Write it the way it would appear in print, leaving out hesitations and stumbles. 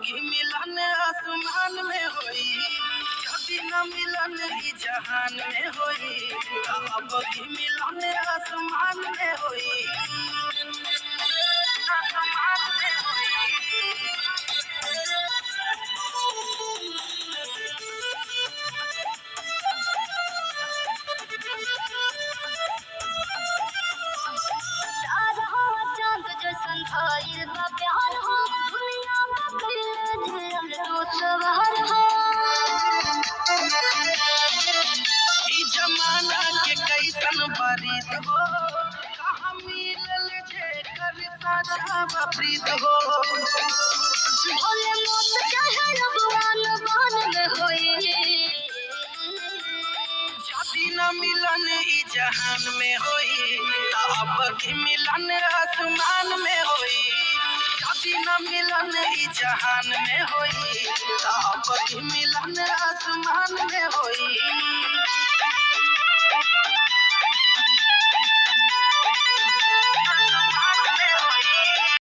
की मिलन आसमान में होई, जदी न मिलन ई जहान में होई, अब की मिलन आसमान में होई, आसमान में होई। चांद जैसन भइल बा प्यार हो, दुनिया में कइल तो सवार हो। ई जमाना के कैसन बारिश हो, कहाँ मिलल जेकर साझा प्रीत हो। भोले मौत चाहे रबवान बहन में होई, जदी न मिलन ई जहान में होई, अब की मिलन आसमान में होई, जदी न मिलन ई जहान में होई, अब की मिलन आसमान में होई।